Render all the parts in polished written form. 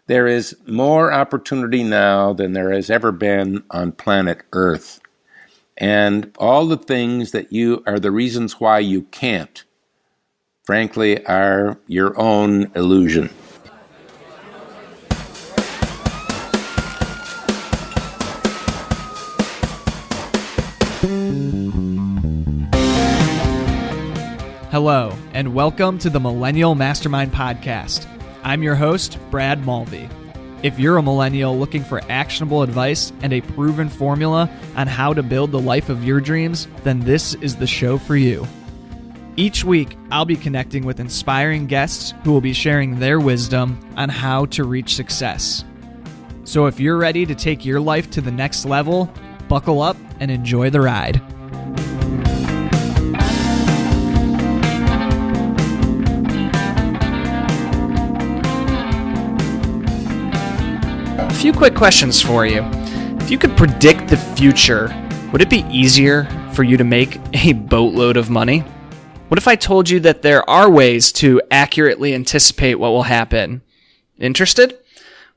There is more opportunity now than there has ever been on planet Earth. And all the things that you are the reasons why you can't, frankly, are your own illusion. Hello, and welcome to the Millennial Mastermind Podcast. I'm your host, Brad Mulvey. If you're a millennial looking for actionable advice and a proven formula on how to build the life of your dreams, then this is the show for you. Each week, I'll be connecting with inspiring guests who will be sharing their wisdom on how to reach success. So if you're ready to take your life to the next level, buckle up and enjoy the ride. A few quick questions for you. If you could predict the future, would it be easier for you to make a boatload of money? What if I told you that there are ways to accurately anticipate what will happen? Interested?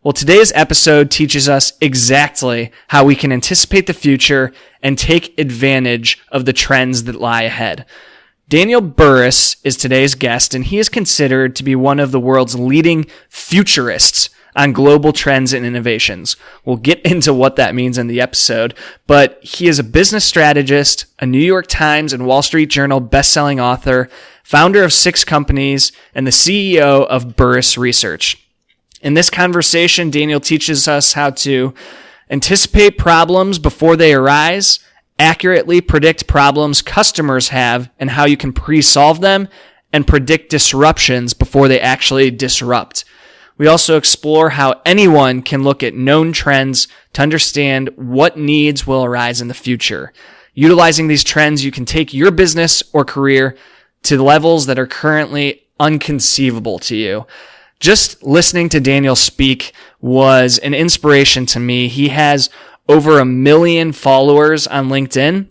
Well, today's episode teaches us exactly how we can anticipate the future and take advantage of the trends that lie ahead. Daniel Burrus is today's guest, and he is considered to be one of the world's leading futurists on global trends and innovations. We'll get into what that means in the episode, but he is a business strategist, a New York Times and Wall Street Journal best-selling author, founder of 6 companies, and the CEO of Burrus Research. In this conversation, Daniel teaches us how to anticipate problems before they arise, accurately predict problems customers have and how you can pre-solve them, and predict disruptions before they actually disrupt. We also explore how anyone can look at known trends to understand what needs will arise in the future. Utilizing these trends, you can take your business or career to levels that are currently unconceivable to you. Just listening to Daniel speak was an inspiration to me. He has over 1 million followers on LinkedIn,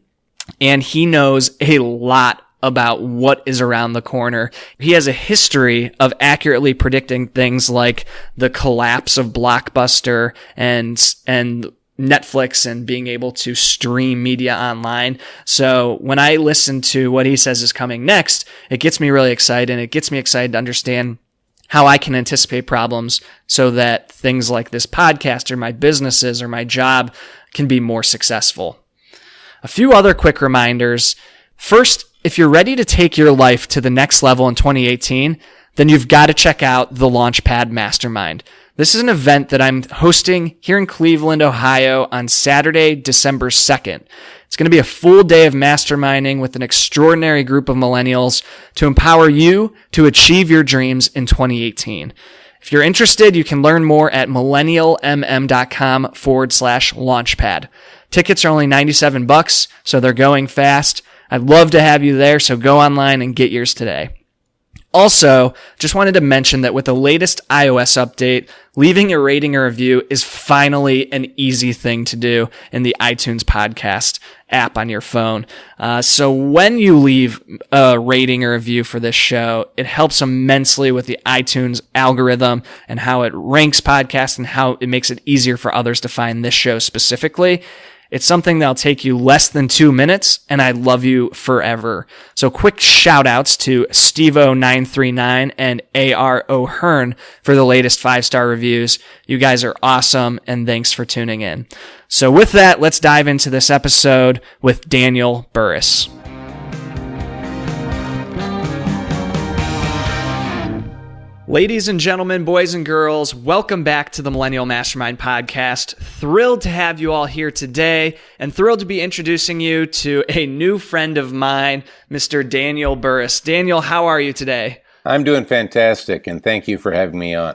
and he knows a lot about what is around the corner. He has a history of accurately predicting things like the collapse of Blockbuster and Netflix and being able to stream media online. So when I listen to what he says is coming next, it gets me really excited, and it gets me excited to understand how I can anticipate problems so that things like this podcast or my businesses or my job can be more successful. A few other quick reminders. First, if you're ready to take your life to the next level in 2018, then you've got to check out the Launchpad Mastermind. This is an event that I'm hosting here in Cleveland, Ohio on Saturday, December 2nd. It's going to be a full day of masterminding with an extraordinary group of millennials to empower you to achieve your dreams in 2018. If you're interested, you can learn more at millennialmm.com/launchpad. Tickets are only $97, so they're going fast. I'd love to have you there, so go online and get yours today. Also, just wanted to mention that with the latest iOS update, leaving a rating or review is finally an easy thing to do in the iTunes podcast app on your phone. So when you leave a rating or review for this show, it helps immensely with the iTunes algorithm and how it ranks podcasts and how it makes it easier for others to find this show specifically. It's something that'll take you less than 2 minutes, and I love you forever. So quick shout outs to Stevo939 and AR O'Hearn for the latest 5-star reviews. You guys are awesome, and thanks for tuning in. So with that, let's dive into this episode with Daniel Burrus. Ladies and gentlemen, boys and girls, welcome back to the Millennial Mastermind Podcast. Thrilled to have you all here today, and thrilled to be introducing you to a new friend of mine, Mr. Daniel Burrus. Daniel, how are you today? I'm doing fantastic, and thank you for having me on.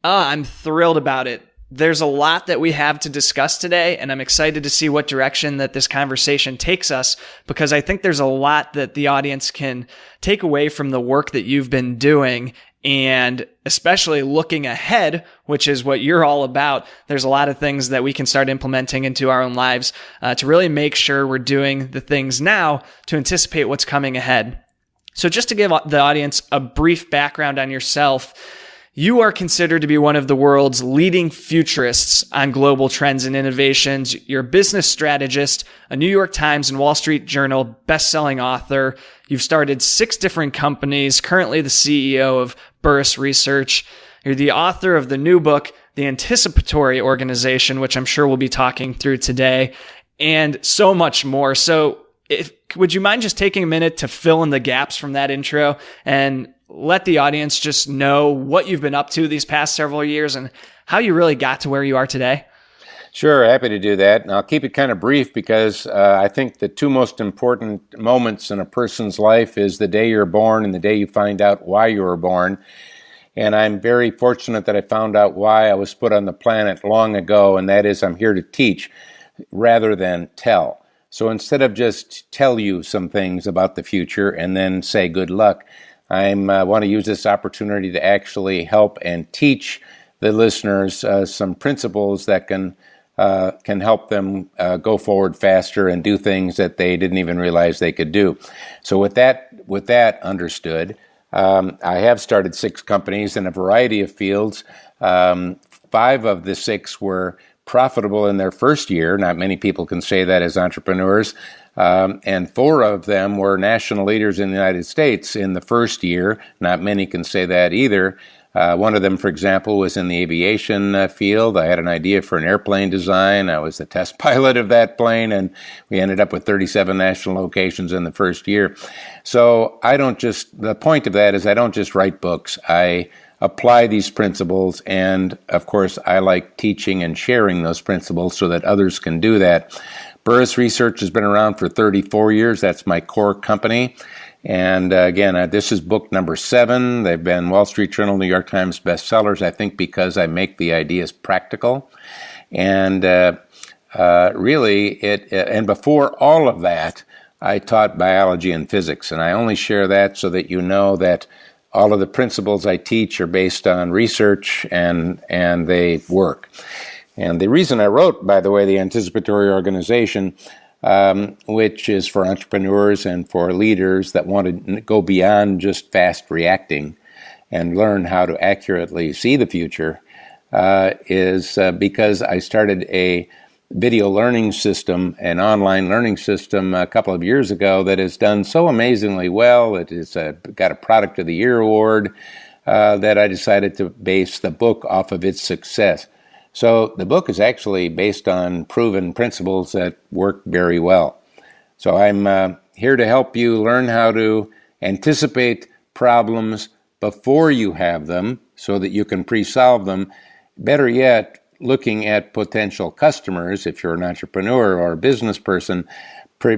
I'm thrilled about it. There's a lot that we have to discuss today, and I'm excited to see what direction that this conversation takes us, because I think there's a lot that the audience can take away from the work that you've been doing. And especially looking ahead, which is what you're all about, there's a lot of things that we can start implementing into our own lives to really make sure we're doing the things now to anticipate what's coming ahead. So just to give the audience a brief background on yourself, You are considered to be one of the world's leading futurists on global trends and innovations. You're a business strategist, a New York Times and Wall Street Journal best-selling author. You've started 6 different companies, currently the CEO of Burrus Research. You're the author of the new book, The Anticipatory Organization, which I'm sure we'll be talking through today, and so much more. So would you mind just taking a minute to fill in the gaps from that intro and let the audience just know what you've been up to these past several years and how you really got to where you are today? Sure, happy to do that. And I'll keep it kind of brief because I think the 2 most important moments in a person's life is the day you're born and the day you find out why you were born. And I'm very fortunate that I found out why I was put on the planet long ago, and that is I'm here to teach rather than tell. So instead of just tell you some things about the future and then say good luck, I want to use this opportunity to actually help and teach the listeners some principles that can help them go forward faster and do things that they didn't even realize they could do. So with that understood, I have started 6 companies in a variety of fields. 5 of the 6 were profitable in their first year. Not many people can say that as entrepreneurs. And 4 of them were national leaders in the United States in the first year. Not many can say that either. One of them, for example, was in the aviation field. I had an idea for an airplane design. I was the test pilot of that plane, and we ended up with 37 national locations in the first year. So the point of that is I don't just write books. I apply these principles, and of course, I like teaching and sharing those principles so that others can do that. Burrus Research has been around for 34 years. That's my core company. And again, this is book number 7. They've been Wall Street Journal, New York Times bestsellers, I think because I make the ideas practical. And and before all of that, I taught biology and physics. And I only share that so that you know that all of the principles I teach are based on research and they work. And the reason I wrote, by the way, the Anticipatory Organization, which is for entrepreneurs and for leaders that want to go beyond just fast reacting and learn how to accurately see the future, is because I started a video learning system, an online learning system a couple of years ago that has done so amazingly well. It has got a Product of the Year award that I decided to base the book off of its success. So the book is actually based on proven principles that work very well. So I'm here to help you learn how to anticipate problems before you have them so that you can pre-solve them. Better yet, looking at potential customers, if you're an entrepreneur or a business person,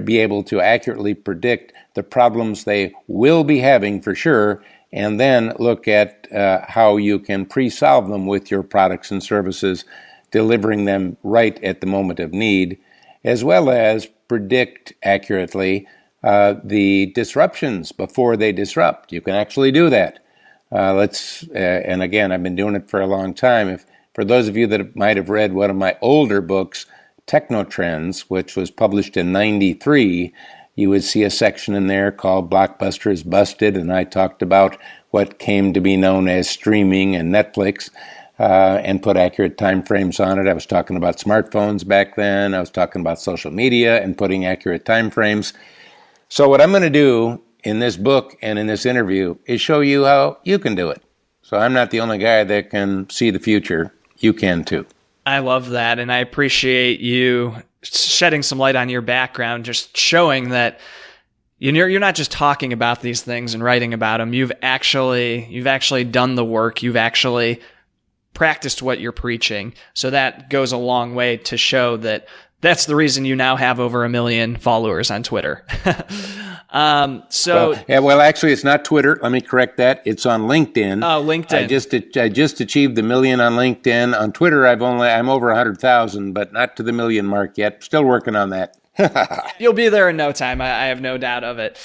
be able to accurately predict the problems they will be having for sure, and then look at how you can pre-solve them with your products and services, delivering them right at the moment of need, as well as predict accurately the disruptions before they disrupt. You can actually do that. And again, I've been doing it for a long time. For those of you that might have read one of my older books, Technotrends, which was published in '93, you would see a section in there called Blockbuster is Busted, and I talked about what came to be known as streaming and Netflix, and put accurate time frames on it. I was talking about smartphones back then. I was talking about social media and putting accurate time frames. So what I'm going to do in this book and in this interview is show you how you can do it. So I'm not the only guy that can see the future. You can too. I love that, and I appreciate you shedding some light on your background, just showing that you're not just talking about these things and writing about them. You've actually done the work. You've actually practiced what you're preaching. So that goes a long way to show that that's the reason you now have over 1 million followers on Twitter. Well, actually, it's not Twitter. Let me correct that. It's on LinkedIn. Oh, LinkedIn. I just achieved the 1 million on LinkedIn. On Twitter, I'm over 100,000, but not to the 1 million mark yet. Still working on that. You'll be there in no time. I have no doubt of it.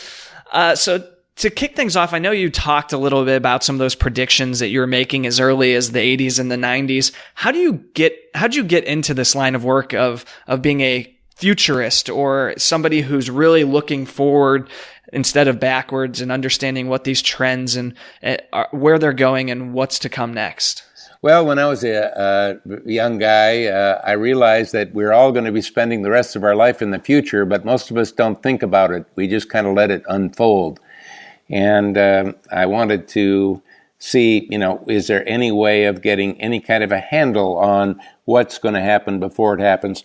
So to kick things off, I know you talked a little bit about some of those predictions that you were making as early as the 80s and the 90s. How'd you get into this line of work of being a futurist or somebody who's really looking forward instead of backwards and understanding what these trends and where they're going and what's to come next? Well, when I was a young guy, I realized that we're all going to be spending the rest of our life in the future, but most of us don't think about it. We just kind of let it unfold. And I wanted to see, is there any way of getting any kind of a handle on what's going to happen before it happens?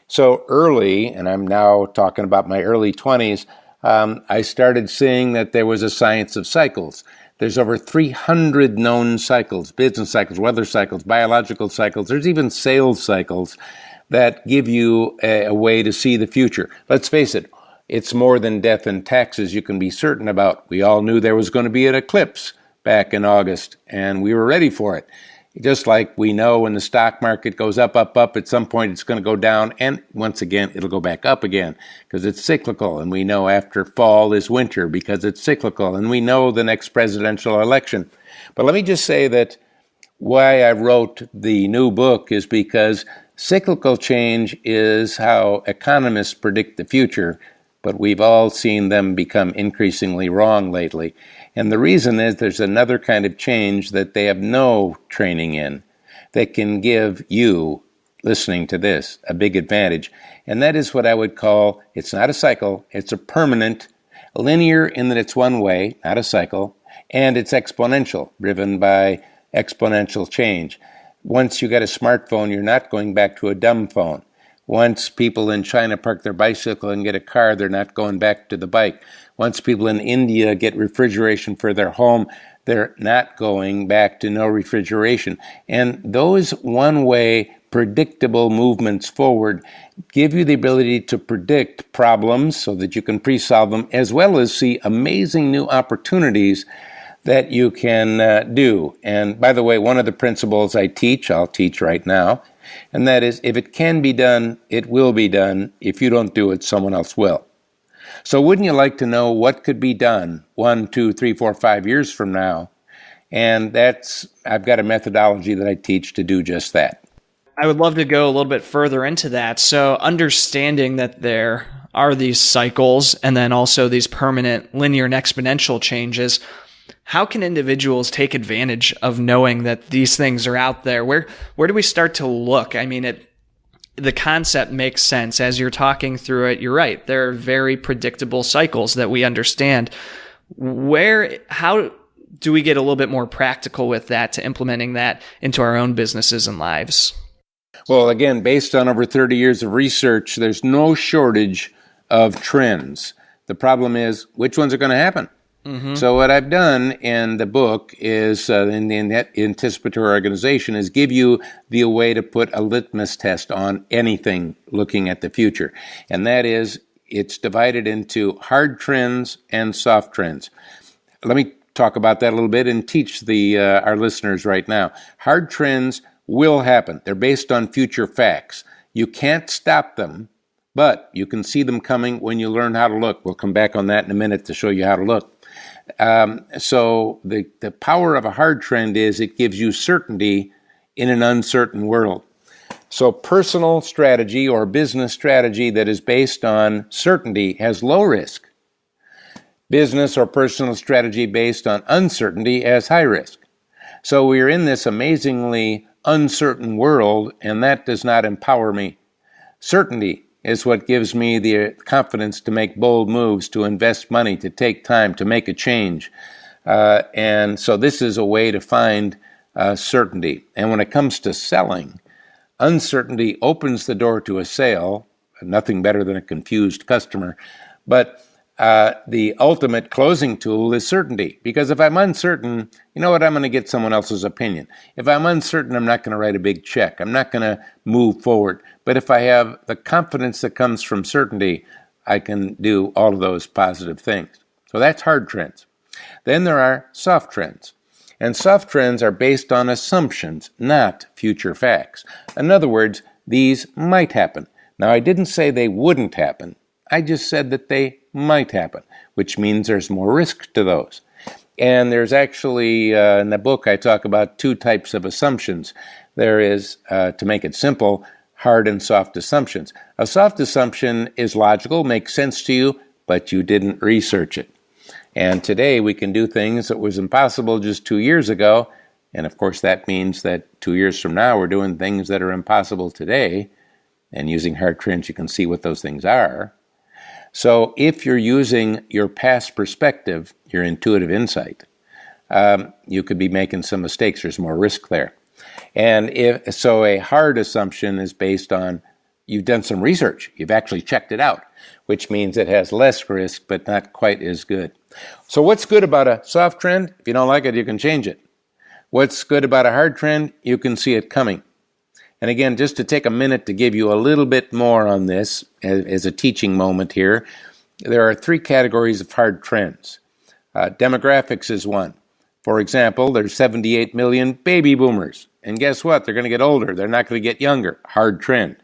So early, and I'm now talking about my early 20s, I started seeing that there was a science of cycles. There's over 300 known cycles, business cycles, weather cycles, biological cycles. There's even sales cycles that give you a way to see the future. Let's face it, it's more than death and taxes you can be certain about. We all knew there was going to be an eclipse back in August, and we were ready for it. Just like we know when the stock market goes up, at some point it's going to go down, and once again, it'll go back up again because it's cyclical. And we know after fall is winter because it's cyclical. And we know the next presidential election. But let me just say that why I wrote the new book is because cyclical change is how economists predict the future, but we've all seen them become increasingly wrong lately. And the reason is there's another kind of change that they have no training in that can give you, listening to this, a big advantage. And that is what I would call, it's not a cycle, it's a permanent, linear in that it's one way, not a cycle, and it's exponential, driven by exponential change. Once you get a smartphone, you're not going back to a dumb phone. Once people in China park their bicycle and get a car, they're not going back to the bike. Once people in India get refrigeration for their home, they're not going back to no refrigeration. And those one-way, predictable movements forward give you the ability to predict problems so that you can pre-solve them, as well as see amazing new opportunities that you can do. And by the way, one of the principles I'll teach right now, and that is, if it can be done, it will be done. If you don't do it, someone else will. So wouldn't you like to know what could be done 1, 2, 3, 4, 5 years from now? And I've got a methodology that I teach to do just that. I would love to go a little bit further into that. So understanding that there are these cycles and then also these permanent linear and exponential changes, how can individuals take advantage of knowing that these things are out there? Where do we start to look? I mean, the concept makes sense. As you're talking through it, you're right. There are very predictable cycles that we understand. How do we get a little bit more practical with that to implementing that into our own businesses and lives? Well, again, based on over 30 years of research, there's no shortage of trends. The problem is, which ones are going to happen? Mm-hmm. So what I've done in the book is, in the anticipatory organization, is give you the way to put a litmus test on anything looking at the future. And that is, it's divided into hard trends and soft trends. Let me talk about that a little bit and teach our listeners right now. Hard trends will happen. They're based on future facts. You can't stop them, but you can see them coming when you learn how to look. We'll come back on that in a minute to show you how to look. So the power of a hard trend is it gives you certainty in an uncertain world. So personal strategy or business strategy that is based on certainty has low risk. Business or personal strategy based on uncertainty has high risk. So we're in this amazingly uncertain world, and that does not empower me. Certainty is what gives me the confidence to make bold moves, to invest money, to take time, to make a change. And so this is a way to find certainty. And when it comes to selling, uncertainty opens the door to a sale, nothing better than a confused customer. But the ultimate closing tool is certainty. Because if I'm uncertain, you know what, I'm going to get someone else's opinion. If I'm uncertain, I'm not going to write a big check. I'm not going to move forward. But if I have the confidence that comes from certainty, I can do all of those positive things. So that's hard trends. Then there are soft trends. And soft trends are based on assumptions, not future facts. In other words, these might happen. Now, I didn't say they wouldn't happen. I just said that they might happen, which means there's more risk to those. And there's actually, in the book, I talk about two types of assumptions. There is, to make it simple, hard and soft assumptions. A soft assumption is logical, makes sense to you, but you didn't research it. And today we can do things that was impossible just 2 years ago. And of course that means that 2 years from now we're doing things that are impossible today. And using hard trends you can see what those things are. So if you're using your past perspective, your intuitive insight, you could be making some mistakes. There's more risk there. And so a hard assumption is based on you've done some research. You've actually checked it out, which means it has less risk, but not quite as good. So what's good about a soft trend? If you don't like it, you can change it. What's good about a hard trend? You can see it coming. And again, just to take a minute to give you a little bit more on this as a teaching moment here, there are 3 categories of hard trends. Demographics is one. For example, there's 78 million baby boomers. And guess what? They're going to get older. They're not going to get younger. Hard trend.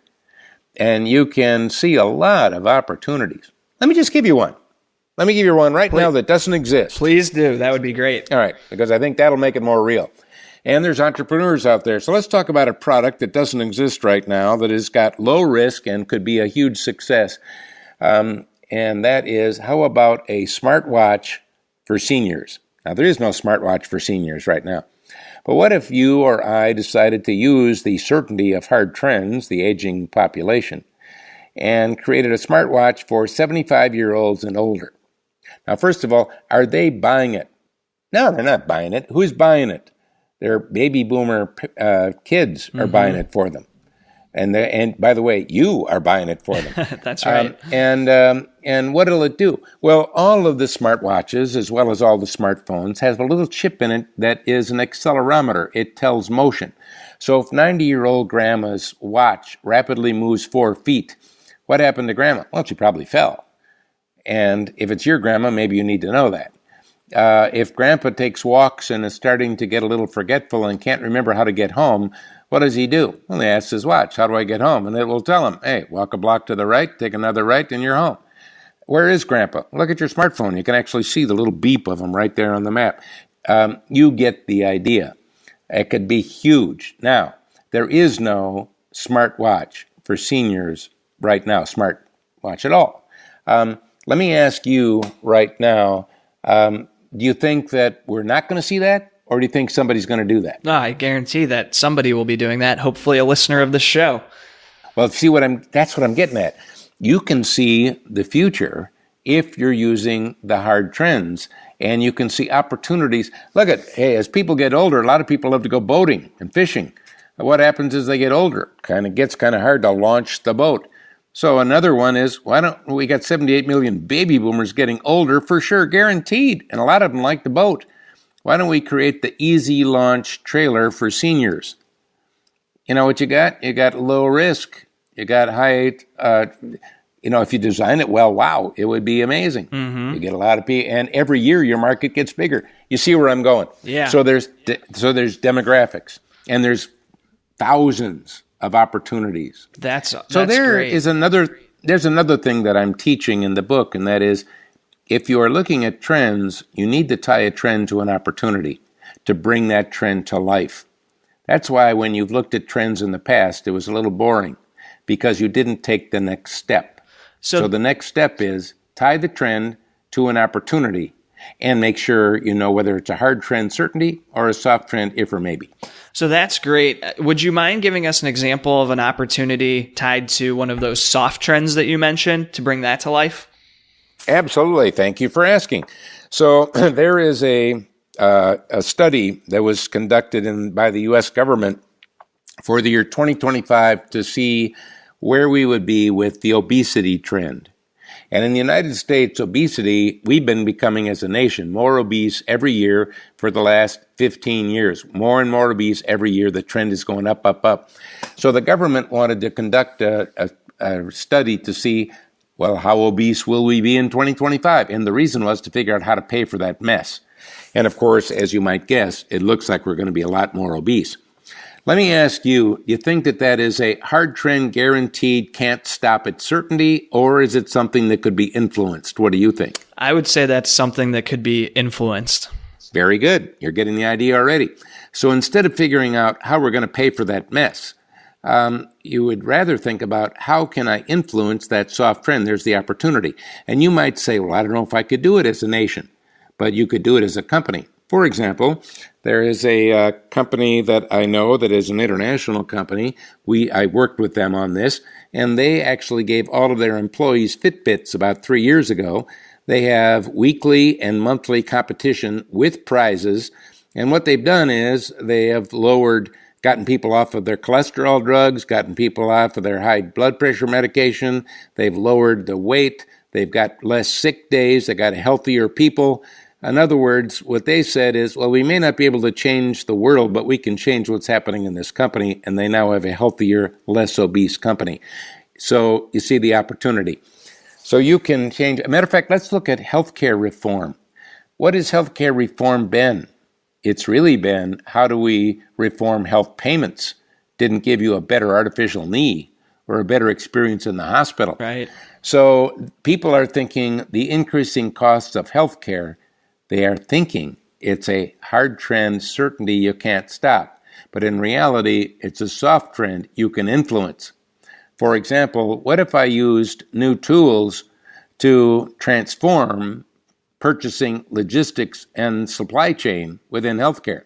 And you can see a lot of opportunities. Let me just give you one. Let me give you one right now that doesn't exist. Please do. That would be great. All right, because I think that'll make it more real. And there's entrepreneurs out there. So let's talk about a product that doesn't exist right now that has got low risk and could be a huge success. And that is, how about a smartwatch for seniors? Now, there is no smartwatch for seniors right now. But what if you or I decided to use the certainty of hard trends, the aging population, and created a smartwatch for 75-year-olds and older? Now, first of all, are they buying it? No, they're not buying it. Who's buying it? Their baby boomer kids are buying it for them. And by the way, you are buying it for them. That's right. And what will it do? Well, all of the smartwatches, as well as all the smartphones, has a little chip in it that is an accelerometer. It tells motion. So if 90-year-old grandma's watch rapidly moves 4 feet, what happened to grandma? Well, she probably fell. And if it's your grandma, maybe you need to know that. If grandpa takes walks and is starting to get a little forgetful and can't remember how to get home, what does he do? Well, he asks his watch, how do I get home? And it will tell him, hey, walk a block to the right, take another right, and you're home. Where is grandpa? Look at your smartphone. You can actually see the little beep of him right there on the map. You get the idea. It could be huge. Now, there is no smartwatch for seniors right now, smartwatch at all. Let me ask you right now, do you think that we're not going to see that? Or do you think somebody's going to do that? No, I guarantee that somebody will be doing that. Hopefully a listener of the show. Well, that's what I'm getting at. You can see the future if you're using the hard trends, and you can see opportunities. Look as people get older, a lot of people love to go boating and fishing. What happens as they get older? Gets kind of hard to launch the boat. So another one is, we got 78 million baby boomers getting older for sure, guaranteed, and a lot of them like the boat. Why don't we create the easy launch trailer for seniors? You know what you got? You got low risk. You got high, if you design it well, wow, it would be amazing. Mm-hmm. You get a lot of people, and every year your market gets bigger. You see where I'm going? Yeah. So there's demographics, and there's thousands of opportunities. That's great. There's another thing that I'm teaching in the book, and that is, if you are looking at trends, you need to tie a trend to an opportunity to bring that trend to life. That's why when you've looked at trends in the past, it was a little boring because you didn't take the next step. So the next step is tie the trend to an opportunity and make sure you know whether it's a hard trend certainty or a soft trend if or maybe. So that's great. Would you mind giving us an example of an opportunity tied to one of those soft trends that you mentioned to bring that to life? Absolutely. Thank you for asking. So there is a study that was conducted by the U.S. government for the year 2025 to see where we would be with the obesity trend. And in the United States, obesity, we've been becoming as a nation more obese every year for the last 15 years. More and more obese every year. The trend is going up, up, up. So the government wanted to conduct a study to see, well, how obese will we be in 2025? And the reason was to figure out how to pay for that mess. And of course, as you might guess, it looks like we're going to be a lot more obese. Let me ask you, you think that is a hard trend, guaranteed, can't stop at certainty, or is it something that could be influenced? What do you think? I would say that's something that could be influenced. Very good. You're getting the idea already. So instead of figuring out how we're going to pay for that mess, You would rather think about how can I influence that soft trend? There's the opportunity. And you might say, well, I don't know if I could do it as a nation, but you could do it as a company. For example, there is a company that I know that is an international company. I worked with them on this, and they actually gave all of their employees Fitbits about 3 years ago. They have weekly and monthly competition with prizes, and what they've done is they have gotten people off of their cholesterol drugs, gotten people off of their high blood pressure medication. They've lowered the weight. They've got less sick days. They got healthier people. In other words, what they said is, well, we may not be able to change the world, but we can change what's happening in this company, and they now have a healthier, less obese company. So you see the opportunity. So you can change. As a matter of fact, let's look at healthcare reform. What has healthcare reform been? It's really been, how do we reform health payments? Didn't give you a better artificial knee or a better experience in the hospital. Right. So people are thinking the increasing costs of healthcare, they are thinking it's a hard trend, certainty you can't stop. But in reality, it's a soft trend you can influence. For example, what if I used new tools to transform purchasing, logistics, and supply chain within healthcare?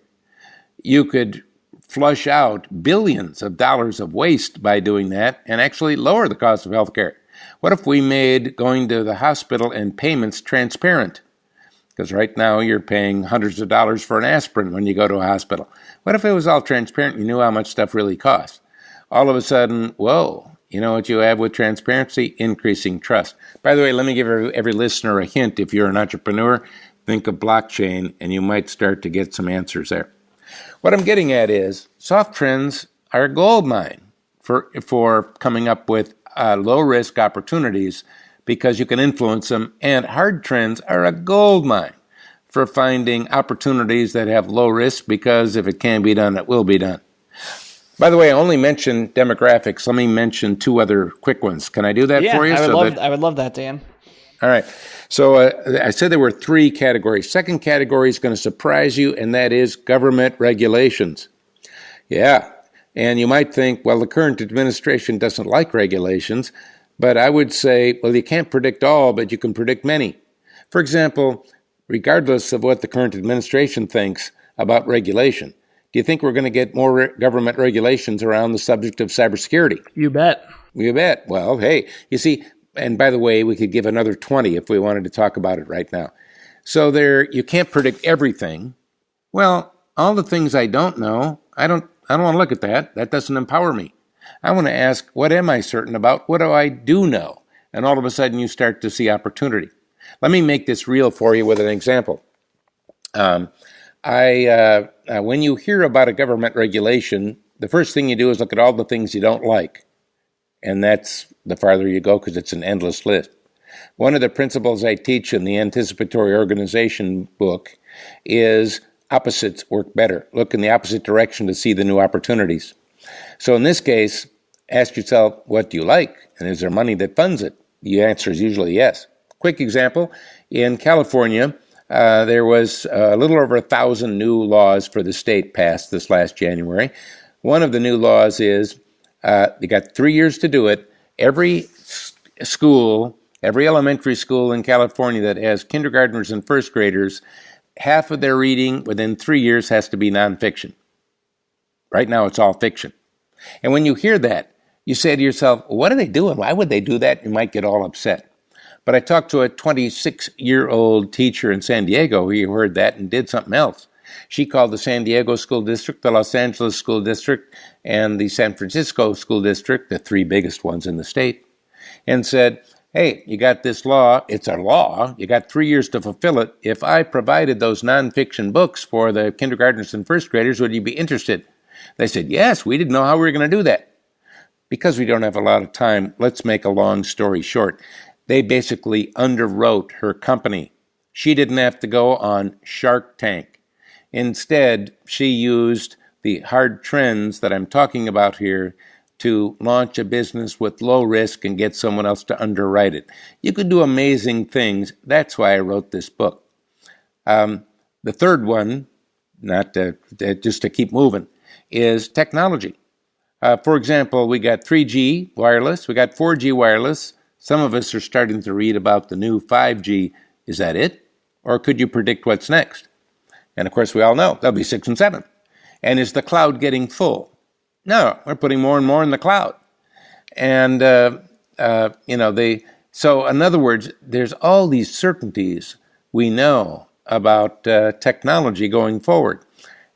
You could flush out billions of dollars of waste by doing that and actually lower the cost of healthcare. What if we made going to the hospital and payments transparent? Because right now you're paying hundreds of dollars for an aspirin when you go to a hospital. What if it was all transparent? You knew how much stuff really costs. All of a sudden, whoa, you know what you have with transparency? Increasing trust. By the way, let me give every listener a hint. If you're an entrepreneur, think of blockchain, and you might start to get some answers there. What I'm getting at is soft trends are a gold mine for coming up with low-risk opportunities because you can influence them, and hard trends are a gold mine for finding opportunities that have low risk because if it can be done, it will be done. By the way, I only mentioned demographics. Let me mention two other quick ones. Can I do that for you? I would love that, Dan. All right. So I said there were three categories. Second category is going to surprise you, and that is government regulations. Yeah. And you might think, well, the current administration doesn't like regulations, but I would say, well, you can't predict all, but you can predict many. For example, regardless of what the current administration thinks about regulation, do you think we're going to get more government regulations around the subject of cybersecurity? You bet. You bet. Well, hey, you see, and by the way, we could give another 20 if we wanted to talk about it right now. So you can't predict everything. Well, all the things I don't know, I don't want to look at that. That doesn't empower me. I want to ask, what am I certain about? What do I do know? And all of a sudden you start to see opportunity. Let me make this real for you with an example. When you hear about a government regulation, the first thing you do is look at all the things you don't like. And that's the farther you go because it's an endless list. One of the principles I teach in the Anticipatory Organization book is opposites work better. Look in the opposite direction to see the new opportunities. So in this case, ask yourself, what do you like? And is there money that funds it? The answer is usually yes. Quick example, in California, there was a little over 1,000 new laws for the state passed this last January. One of the new laws is you got 3 years to do it. Every school, every elementary school in California that has kindergartners and first graders, half of their reading within 3 years has to be nonfiction. Right now, it's all fiction. And when you hear that, you say to yourself, what are they doing? Why would they do that? You might get all upset. But I talked to a 26-year-old teacher in San Diego who heard that and did something else. She called the San Diego School District, the Los Angeles School District, and the San Francisco School District, the three biggest ones in the state, and said, hey, you got this law. It's a law. You got 3 years to fulfill it. If I provided those nonfiction books for the kindergartners and first graders, would you be interested? They said, yes, we didn't know how we were going to do that. Because we don't have a lot of time, let's make a long story short. They basically underwrote her company. She didn't have to go on Shark Tank. Instead, she used the hard trends that I'm talking about here to launch a business with low risk and get someone else to underwrite it. You could do amazing things. That's why I wrote this book. The third one, just to keep moving, is technology. For example, we got 3G wireless, we got 4G wireless. Some of us are starting to read about the new 5G. Is that it? Or could you predict what's next? And of course, we all know there'll be 6 and 7. And is the cloud getting full? No, we're putting more and more in the cloud. And, so in other words, there's all these certainties we know about technology going forward.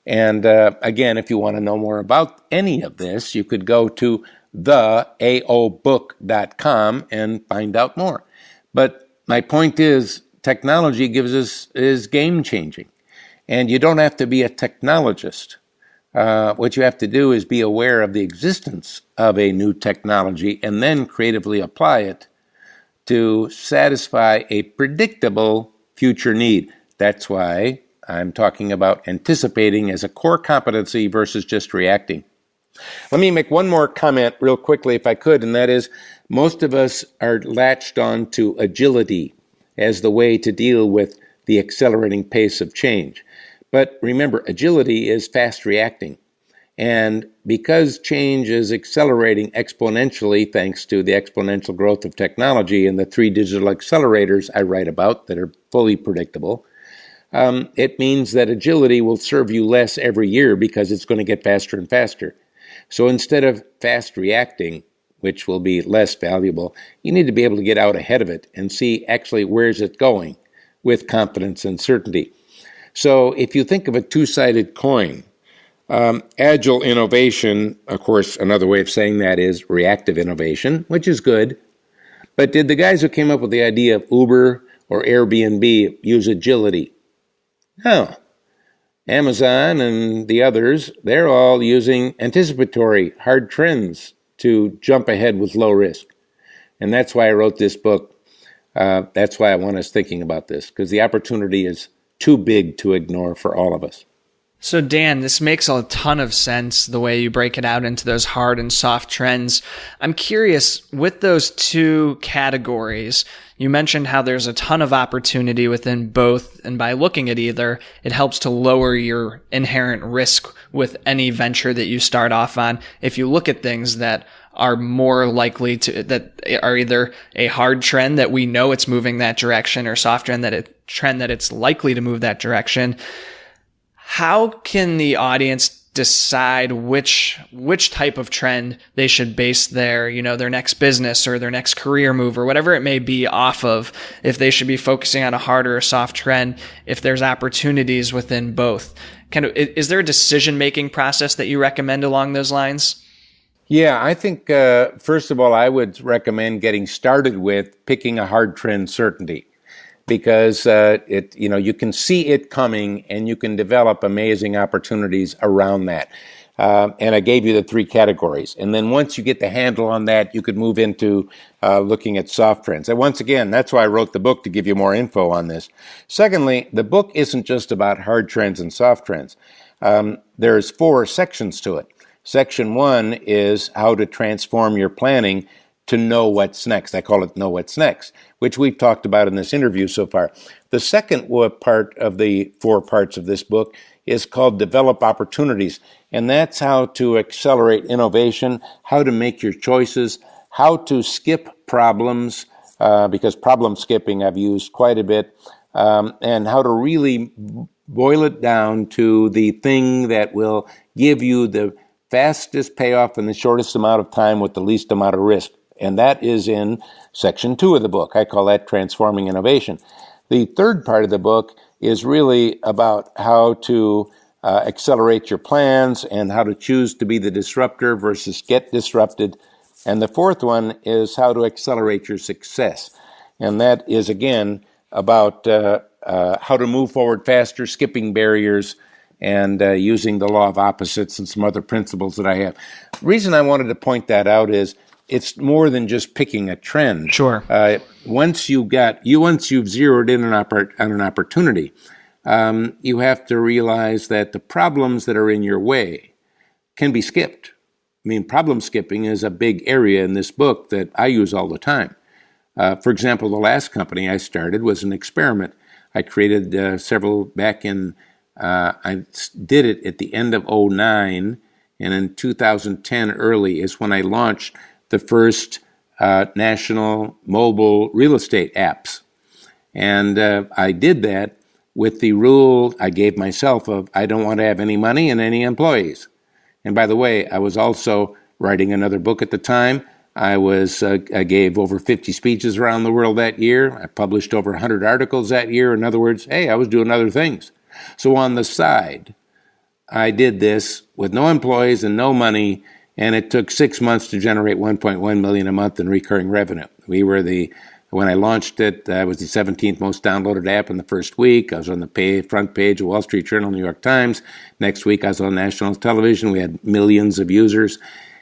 And again, if you want to know more about any of this, you could go to theaobook.com and find out more. But my point is, technology is game changing. And you don't have to be a technologist. What you have to do is be aware of the existence of a new technology and then creatively apply it to satisfy a predictable future need. That's why I'm talking about anticipating as a core competency versus just reacting. Let me make one more comment real quickly if I could, and that is most of us are latched on to agility as the way to deal with the accelerating pace of change. But remember, agility is fast reacting. And because change is accelerating exponentially thanks to the exponential growth of technology and the 3 digital accelerators I write about that are fully predictable, it means that agility will serve you less every year because it's going to get faster and faster. So instead of fast reacting, which will be less valuable, you need to be able to get out ahead of it and see actually where's it going with confidence and certainty. So if you think of a two-sided coin, agile innovation, of course, another way of saying that is reactive innovation, which is good. But did the guys who came up with the idea of Uber or Airbnb use agility? No. Amazon and the others, they're all using anticipatory hard trends to jump ahead with low risk. And that's why I wrote this book. That's why I want us thinking about this, because the opportunity is too big to ignore for all of us. So Dan, this makes a ton of sense, the way you break it out into those hard and soft trends. I'm curious, with those two categories, you mentioned how there's a ton of opportunity within both, and by looking at either, it helps to lower your inherent risk with any venture that you start off on. If you look at things that are more likely to, that are either a hard trend that we know it's moving that direction, or soft trend that it's likely to move that direction, how can the audience decide which type of trend they should base their next business or their next career move or whatever it may be off of? If they should be focusing on a hard or a soft trend, if there's opportunities within both, is there a decision-making process that you recommend along those lines? Yeah, I think, first of all, I would recommend getting started with picking a hard trend certainty, because you can see it coming and you can develop amazing opportunities around that. And I gave you the 3 categories. And then once you get the handle on that, you could move into looking at soft trends. And once again, that's why I wrote the book, to give you more info on this. Secondly, the book isn't just about hard trends and soft trends. There's 4 sections to it. Section 1 is how to transform your planning to know what's next. I call it Know What's Next, which we've talked about in this interview so far. The second part of the 4 parts of this book is called Develop Opportunities, and that's how to accelerate innovation, how to make your choices, how to skip problems, because problem skipping I've used quite a bit, and how to really boil it down to the thing that will give you the fastest payoff in the shortest amount of time with the least amount of risk. And that is in section 2 of the book. I call that Transforming Innovation. The third part of the book is really about how to accelerate your plans and how to choose to be the disruptor versus get disrupted. And the fourth one is how to accelerate your success. And that is, again, about how to move forward faster, skipping barriers, and using the law of opposites and some other principles that I have. The reason I wanted to point that out is it's more than just picking a trend. Sure. Once you've zeroed in on an opportunity, you have to realize that the problems that are in your way can be skipped. I mean, problem skipping is a big area in this book that I use all the time. For example, the last company I started was an experiment. I created several back in, I did it at the end of 2009, And in 2010 early is when I launched the first national mobile real estate apps. And I did that with the rule I gave myself of I don't want to have any money and any employees. And by the way, I was also writing another book at the time. I gave over 50 speeches around the world that year. I published over 100 articles that year. In other words, hey, I was doing other things. So on the side, I did this with no employees and no money, and it took 6 months to generate $1.1 million a month in recurring revenue. When I launched it, I was the 17th most downloaded app in the first week. I was on the front page of Wall Street Journal, New York Times. Next week, I was on national television. We had millions of users,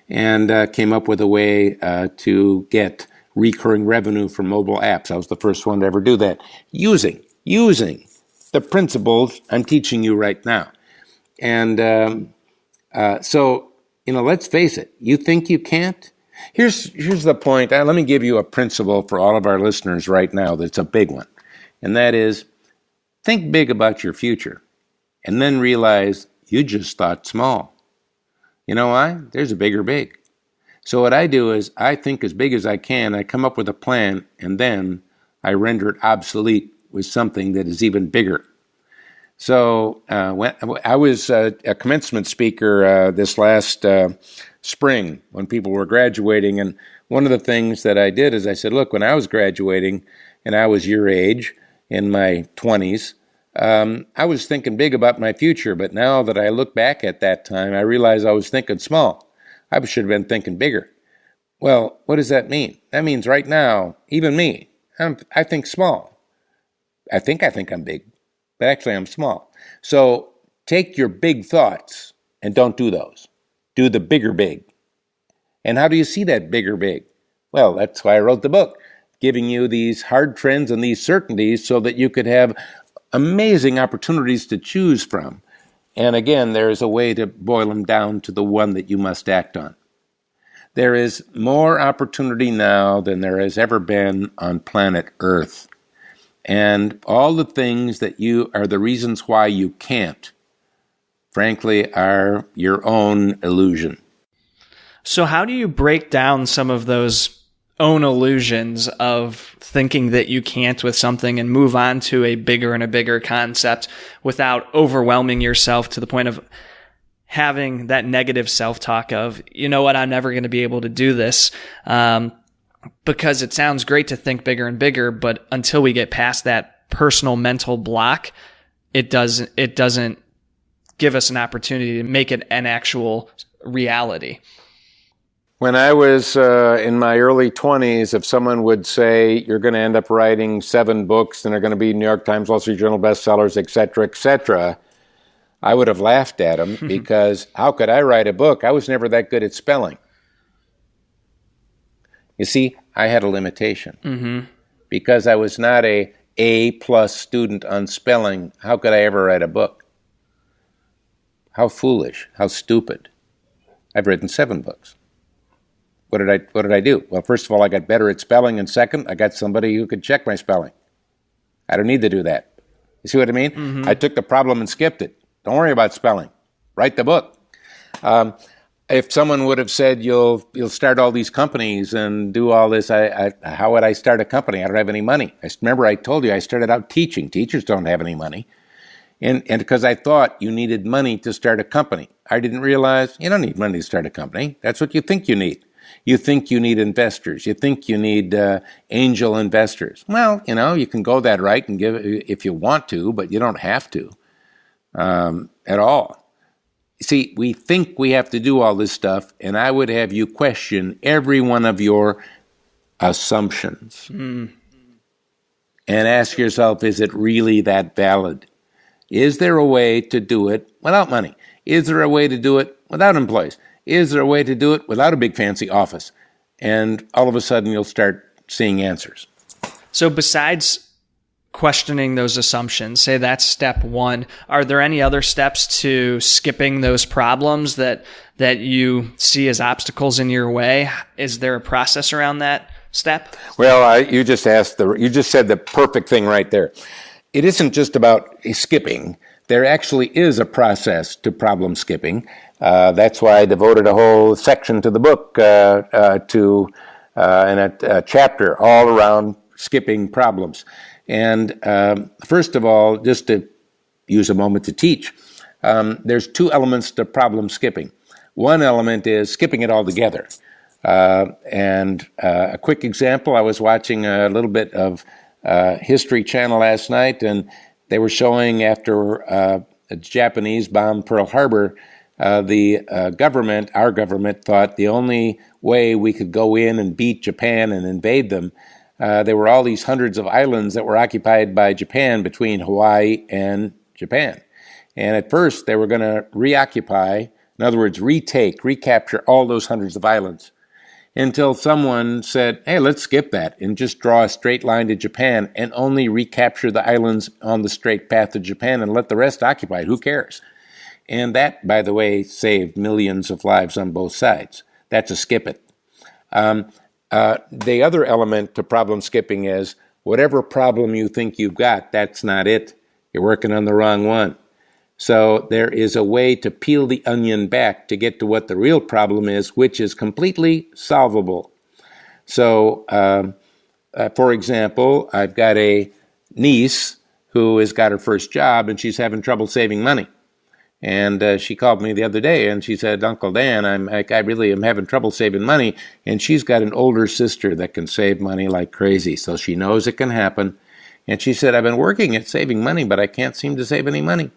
and came up with a way to get recurring revenue from mobile apps. I was the first one to ever do that, using the principles I'm teaching you right now. And so, let's face it. You think you can't? Here's the point. Let me give you a principle for all of our listeners right now that's a big one. And that is, think big about your future and then realize you just thought small. You know why? There's a bigger big. So what I do is I think as big as I can, I come up with a plan, and then I render it obsolete with something that is even bigger. So when I was a commencement speaker this last spring when people were graduating, and one of the things that I did is I said, look, when I was graduating and I was your age, in my 20s, I was thinking big about my future, but now that I look back at that time, I realize I was thinking small. I should have been thinking bigger. Well, what does that mean? That means right now, even me, I think small. I think I'm big, but actually I'm small. So take your big thoughts and don't do those. Do the bigger big. And how do you see that bigger big? Well, that's why I wrote the book, giving you these hard trends and these certainties so that you could have amazing opportunities to choose from. And again, there is a way to boil them down to the one that you must act on. There is more opportunity now than there has ever been on planet Earth. And all the things that are the reasons why you can't, frankly, are your own illusion. So how do you break down some of those own illusions of thinking that you can't with something and move on to a bigger and a bigger concept without overwhelming yourself to the point of having that negative self-talk of, you know what, I'm never going to be able to do this, because it sounds great to think bigger and bigger, but until we get past that personal mental block, it doesn't give us an opportunity to make it an actual reality. When I was in my early 20s, if someone would say, you're going to end up writing 7 books and they're going to be New York Times, Wall Street Journal bestsellers, et cetera, I would have laughed at them because how could I write a book? I was never that good at spelling. You see, I had a limitation. Because I was not a A+ student on spelling, how could I ever write a book? How foolish, how stupid. I've written 7 books. What did I do? Well, first of all, I got better at spelling, and second, I got somebody who could check my spelling. I don't need to do that. You see what I mean? I took the problem and skipped it. Don't worry about spelling. Write the book. If someone would have said, you'll start all these companies and do all this, how would I start a company? I don't have any money. Remember I told you I started out teaching. Teachers don't have any money. And because I thought you needed money to start a company. I didn't realize you don't need money to start a company. That's what you think you need. You think you need investors. You think you need angel investors. Well, you can go that route and give it if you want to, but you don't have to at all. See, we think we have to do all this stuff, and I would have you question every one of your assumptions and ask yourself, is it really that valid? Is there a way to do it without money? Is there a way to do it without employees? Is there a way to do it without a big fancy office? And all of a sudden you'll start seeing answers. So besides questioning those assumptions, say that's step 1, are there any other steps to skipping those problems that you see as obstacles in your way? Is there a process around that step? Well, you just said the perfect thing right there. It isn't just about skipping. there actually is a process to problem skipping. That's why I devoted a whole section to the book and a chapter all around skipping problems. And first of all, just to use a moment to teach, there's two elements to problem skipping. One element is skipping it altogether. And a quick example, I was watching a little bit of History Channel last night, and they were showing after the Japanese bombed Pearl Harbor, the government, our government, thought the only way we could go in and beat Japan and invade them, there were all these hundreds of islands that were occupied by Japan between Hawaii and Japan. And at first, they were going to reoccupy, in other words, recapture all those hundreds of islands, until someone said, hey, let's skip that and just draw a straight line to Japan and only recapture the islands on the straight path to Japan and let the rest occupied. Who cares? And that, by the way, saved millions of lives on both sides. That's a skip it. The other element to problem skipping is whatever problem you think you've got, that's not it. You're working on the wrong one. So there is a way to peel the onion back to get to what the real problem is, which is completely solvable. So, for example, I've got a niece who has got her first job and she's having trouble saving money. And she called me the other day and she said, Uncle Dan, I really am having trouble saving money. And she's got an older sister that can save money like crazy. So she knows it can happen. And she said, I've been working at saving money, but I can't seem to save any money.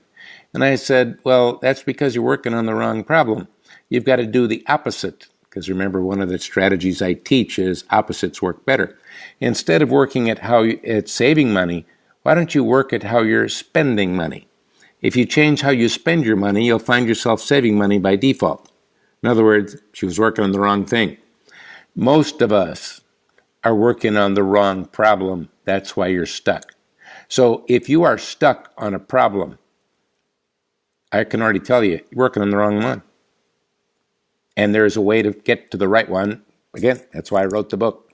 And I said, well, that's because you're working on the wrong problem. You've got to do the opposite. Because remember, one of the strategies I teach is opposites work better. Instead of working at at saving money, why don't you work at how you're spending money? If you change how you spend your money, you'll find yourself saving money by default. In other words, she was working on the wrong thing. Most of us are working on the wrong problem. That's why you're stuck. So if you are stuck on a problem, I can already tell you, you're working on the wrong one. And there's a way to get to the right one. Again, that's why I wrote the book.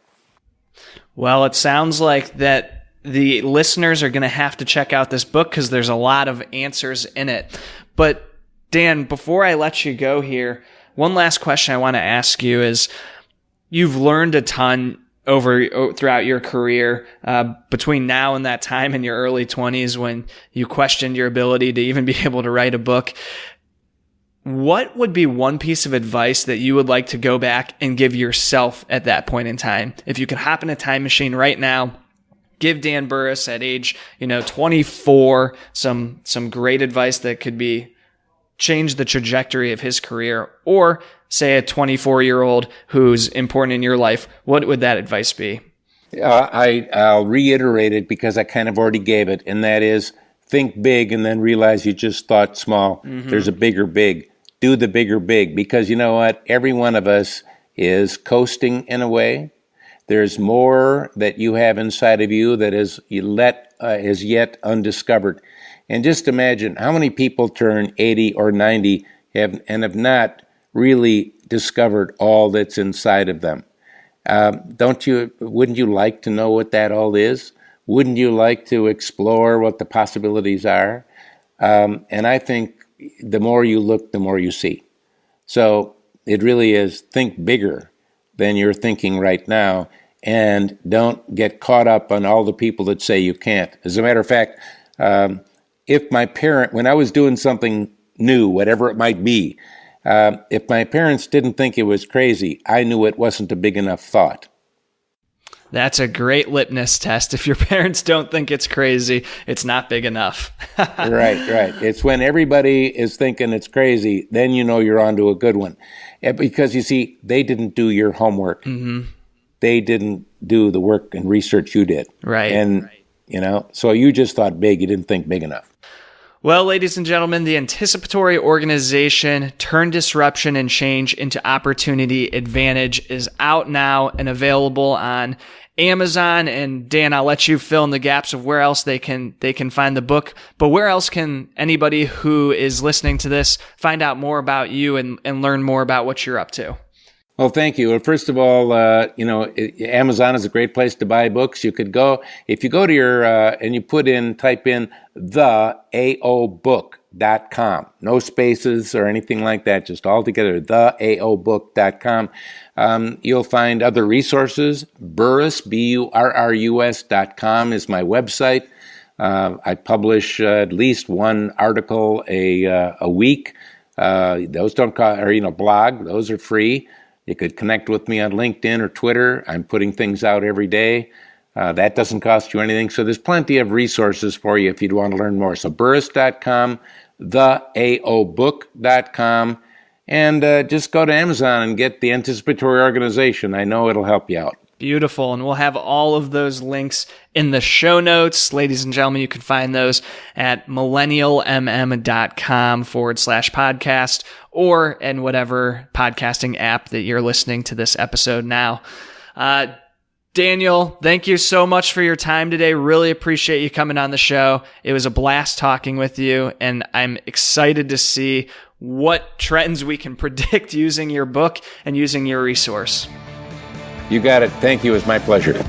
Well, it sounds like that the listeners are going to have to check out this book because there's a lot of answers in it. But Dan, before I let you go here, one last question I want to ask you is, you've learned a ton throughout your career, between now and that time in your early 20s when you questioned your ability to even be able to write a book. What would be one piece of advice that you would like to go back and give yourself at that point in time? If you could hop in a time machine right now, give Dan Burrus at age, 24 some great advice that could be change the trajectory of his career, or say a 24-year-old who's important in your life, what would that advice be? I'll reiterate it because I kind of already gave it, and that is think big and then realize you just thought small. Mm-hmm. There's a bigger big. Do the bigger big, because you know what? Every one of us is coasting in a way. There's more that you have inside of you that is yet undiscovered. And just imagine how many people turn 80 or 90 have not really discovered all that's inside of them. Wouldn't you like to know what that all is? Wouldn't you like to explore what the possibilities are? And I think the more you look, the more you see. So it really is think bigger than you're thinking right now, and don't get caught up on all the people that say you can't. As a matter of fact, when I was doing something new, whatever it might be, if my parents didn't think it was crazy, I knew it wasn't a big enough thought. That's a great litmus test. If your parents don't think it's crazy, it's not big enough. Right. It's when everybody is thinking it's crazy, then you know you're onto a good one. Because you see, they didn't do your homework. Mm-hmm. They didn't do the work and research you did. Right. And, so you just thought big, you didn't think big enough. Well, ladies and gentlemen, the Anticipatory Organization, Turn Disruption and Change into Opportunity Advantage is out now and available on Amazon. And Dan, I'll let you fill in the gaps of where else they can find the book. But where else can anybody who is listening to this find out more about you and learn more about what you're up to? Well, thank you. Well, first of all, Amazon is a great place to buy books. You could go, if you go to your, and you type in theaobook.com. No spaces or anything like that, just all together, theaobook.com. You'll find other resources. Burrus, BURRUS.com is my website. I publish at least one article a week. Those don't cost, or, blog, those are free. You could connect with me on LinkedIn or Twitter. I'm putting things out every day. That doesn't cost you anything. So there's plenty of resources for you if you'd want to learn more. So Burrus.com, theaobook.com, and just go to Amazon and get The Anticipatory Organization. I know it'll help you out. Beautiful. And we'll have all of those links in the show notes. Ladies and gentlemen, you can find those at millennialmm.com/podcast or in whatever podcasting app that you're listening to this episode now. Daniel, thank you so much for your time today. Really appreciate you coming on the show. It was a blast talking with you, and I'm excited to see what trends we can predict using your book and using your resource. You got it. Thank you. It was my pleasure.